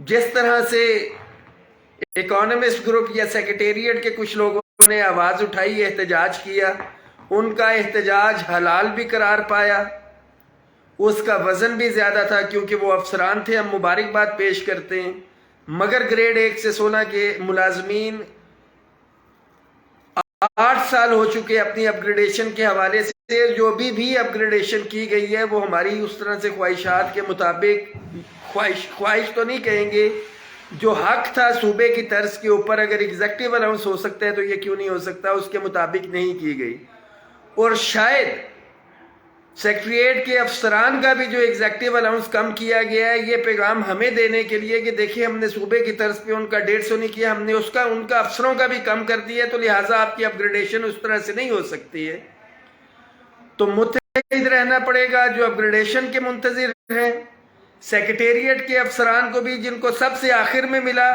جس طرح سے اکانومسٹ گروپ یا سیکریٹریٹ کے کچھ لوگوں نے آواز اٹھائی، احتجاج کیا، ان کا احتجاج حلال بھی قرار پایا، اس کا وزن بھی زیادہ تھا کیونکہ وہ افسران تھے، ہم مبارکباد پیش کرتے ہیں، مگر گریڈ 1 سے 16 کے ملازمین 8 سال ہو چکے اپنی اپ گریڈیشن کے حوالے سے، جو بھی اپ گریڈیشن کی گئی ہے وہ ہماری اس طرح سے خواہشات کے مطابق، خواہش تو نہیں کہیں گے، جو حق تھا صوبے کی طرز کے اوپر، اگر ایگزیکٹو الاؤنس ہو سکتا ہے تو یہ کیوں نہیں ہو سکتا، اس کے مطابق نہیں کی گئی، اور شاید سیکریٹریٹ کے افسران کا بھی جو ایگزیکٹو الاؤنس کم کیا گیا ہے، یہ پیغام ہمیں دینے کے لیے کہ دیکھیں ہم نے صوبے کی طرز پہ ان کا 150 نہیں کیا، ہم نے ان کا افسروں کا بھی کم کر دیا، تو لہٰذا آپ کی اپ گریڈیشن اس طرح سے نہیں ہو سکتی ہے، تو متحد رہنا پڑے گا۔ جو اپ گریڈیشن کے منتظر ہیں، سیکریٹریٹ کے افسران کو بھی، جن کو سب سے آخر میں ملا،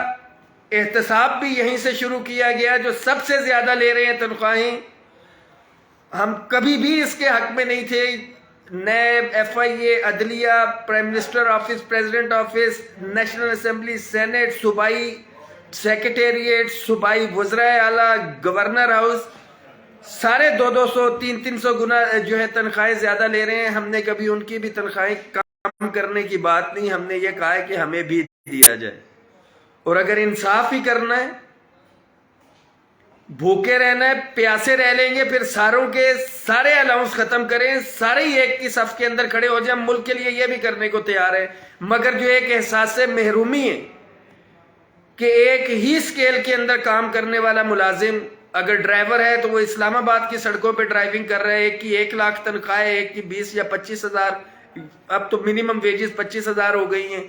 احتساب بھی یہیں سے شروع کیا گیا، جو سب سے زیادہ لے رہے ہیں تنخواہیں، ہم کبھی بھی اس کے حق میں نہیں تھے۔ نیب، ایف آئی اے، عدلیہ، prime minister office, president office, national assembly, senate, صوبائی سیکریٹریٹ، صوبائی وزرائے اعلیٰ، گورنر ہاؤس، سارے 200 300 گنا جو ہے تنخواہیں زیادہ لے رہے ہیں، ہم نے کبھی ان کی بھی تنخواہیں کم کرنے کی بات نہیں، ہم نے یہ کہا ہے کہ ہمیں بھی دیا جائے، اور اگر انصاف ہی کرنا ہے، بھوکے رہنا ہے، پیاسے رہ لیں گے، پھر ساروں کے سارے الاؤنس ختم کریں، سارے ہی ایک کی صف کے اندر کھڑے ہو جائیں، ملک کے لیے یہ بھی کرنے کو تیار ہے، مگر جو ایک احساس محرومی ہے کہ ایک ہی سکیل کے اندر کام کرنے والا ملازم اگر ڈرائیور ہے تو وہ اسلام آباد کی سڑکوں پہ ڈرائیونگ کر رہا ہے، ایک کی 1 لاکھ تنخواہ ہے، ایک کی 20 یا 25 ہزار، اب تو منیمم ویجز 25 ہزار ہو گئی ہیں،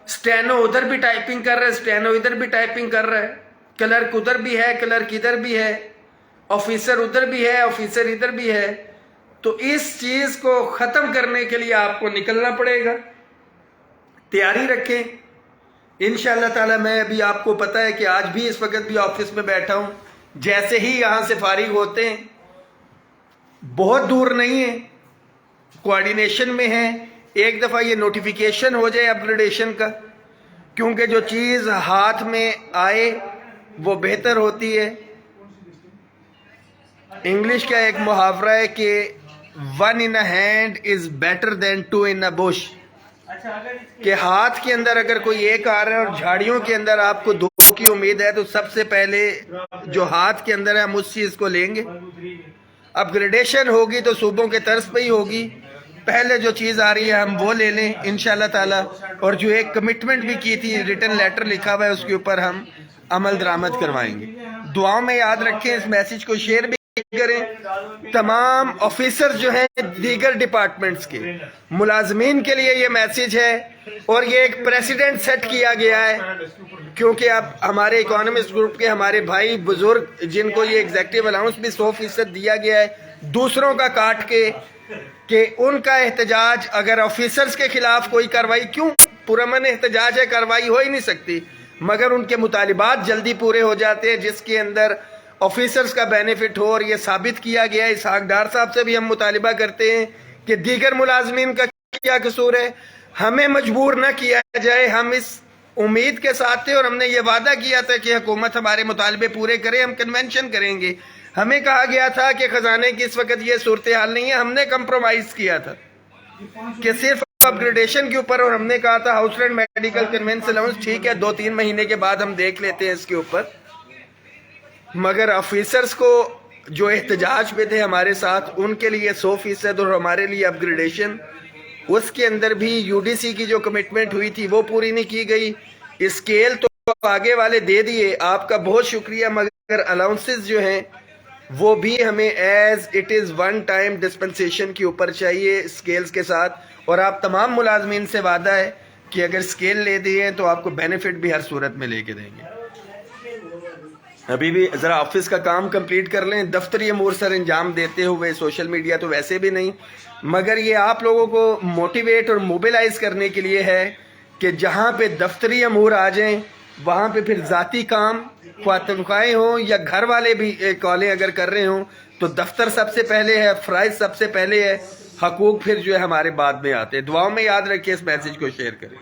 سٹینو ادھر بھی ٹائپنگ کر رہا ہے، سٹینو ادھر بھی ٹائپنگ کر رہا ہے، کلرک ادھر بھی ہے، کلرک ادھر بھی ہے، آفیسر ادھر بھی ہے، آفیسر ادھر بھی ہے، تو اس چیز کو ختم کرنے کے لیے آپ کو نکلنا پڑے گا، تیاری رکھیں انشاءاللہ تعالی۔ میں ابھی آپ کو پتا ہے کہ آج بھی اس وقت بھی آفس میں بیٹھا ہوں، جیسے ہی یہاں سے فارغ ہوتے ہیں، بہت دور نہیں ہے، کوارڈینیشن میں ہے، ایک دفعہ یہ نوٹیفیکیشن ہو جائے اپ گریڈیشن کا، کیونکہ جو چیز ہاتھ میں آئے وہ بہتر ہوتی ہے۔ انگلش کا ایک محاورہ ہے کہ one in a hand is better than 2 in a bush، کہ ہاتھ کے اندر اگر کوئی ایک آ رہا ہے اور جھاڑیوں کے اندر آپ کو 2 کی امید ہے، تو سب سے پہلے جو ہاتھ کے اندر ہے ہم اس چیز کو لیں گے۔ اپ گریڈیشن ہوگی تو صوبوں کے طرز پہ ہی ہوگی، پہلے جو چیز آ رہی ہے ہم وہ لے لیں انشاءاللہ تعالی، اور جو ایک کمٹمنٹ بھی کی تھی، ریٹن لیٹر لکھا ہوا ہے، اس کے اوپر ہم عمل درآمد کروائیں گے۔ دعاؤں میں یاد رکھیں، اس میسج کو شیئر بھی کریں، تمام آفیسر جو ہیں دیگر ڈپارٹمنٹس کے ملازمین کے لیے یہ میسج ہے، اور یہ ایک پریسیڈنٹ سیٹ کیا گیا ہے، کیونکہ اب ہمارے اکانومسٹ گروپ کے ہمارے بھائی بزرگ جن کو یہ ایگزیکٹو الاؤنس بھی 100% دیا گیا ہے دوسروں کا کاٹ کے، کہ ان کا احتجاج اگر آفیسرز کے خلاف کوئی کاروائی، کیوں پرامن احتجاج ہے، کاروائی ہو ہی نہیں سکتی، مگر ان کے مطالبات جلدی پورے ہو جاتے ہیں جس کے اندر آفیسرز کا بینیفٹ ہو، اور یہ ثابت کیا گیا ہے، اسحاق ڈار صاحب سے بھی ہم مطالبہ کرتے ہیں کہ دیگر ملازمین کا کیا قصور ہے، ہمیں مجبور نہ کیا جائے، ہم اس امید کے ساتھ تھے اور ہم نے یہ وعدہ کیا تھا کہ حکومت ہمارے مطالبے پورے کرے، ہم کنونشن کریں گے، ہمیں کہا گیا تھا کہ خزانے کی اس وقت یہ صورتحال نہیں ہے، ہم نے کمپرومائز کیا تھا کہ صرف اپ گریڈیشن کے اوپر، اور ہم نے کہا تھا house rent medical conveyance allowance ٹھیک ہے 2-3 مہینے کے بعد ہم دیکھ لیتے ہیں اس کے اوپر، مگر آفیسرز کو جو احتجاج پہ تھے ہمارے ساتھ ان کے لیے 100%، اور ہمارے لیے اپ گریڈیشن، اس کے اندر بھی یو ڈی سی کی جو کمٹمنٹ ہوئی تھی وہ پوری نہیں کی گئی، اسکیل تو آگے والے دے دیے، آپ کا بہت شکریہ، مگر الاؤنسز جو ہیں وہ بھی ہمیں as it is one time dispensation کے اوپر چاہیے اسکیلز کے ساتھ، اور آپ تمام ملازمین سے وعدہ ہے کہ اگر اسکیل لے دیے تو آپ کو بینیفٹ بھی ہر صورت میں لے کے دیں گے۔ ابھی بھی ذرا آفس کا کام کمپلیٹ کر لیں، دفتری امور سر انجام دیتے ہوئے، سوشل میڈیا تو ویسے بھی نہیں، مگر یہ آپ لوگوں کو موٹیویٹ اور موبیلائز کرنے کے لیے ہے کہ جہاں پہ دفتری امور آ جائیں وہاں پہ پھر ذاتی کام، خواہ تنخواہیں ہوں یا گھر والے بھی کالیں اگر کر رہے ہوں تو دفتر سب سے پہلے ہے، فرائض سب سے پہلے ہے، حقوق پھر جو ہے ہمارے بعد میں آتے ہیں۔ دعاؤں میں یاد رکھیں، اس میسج کو شیئر کریں۔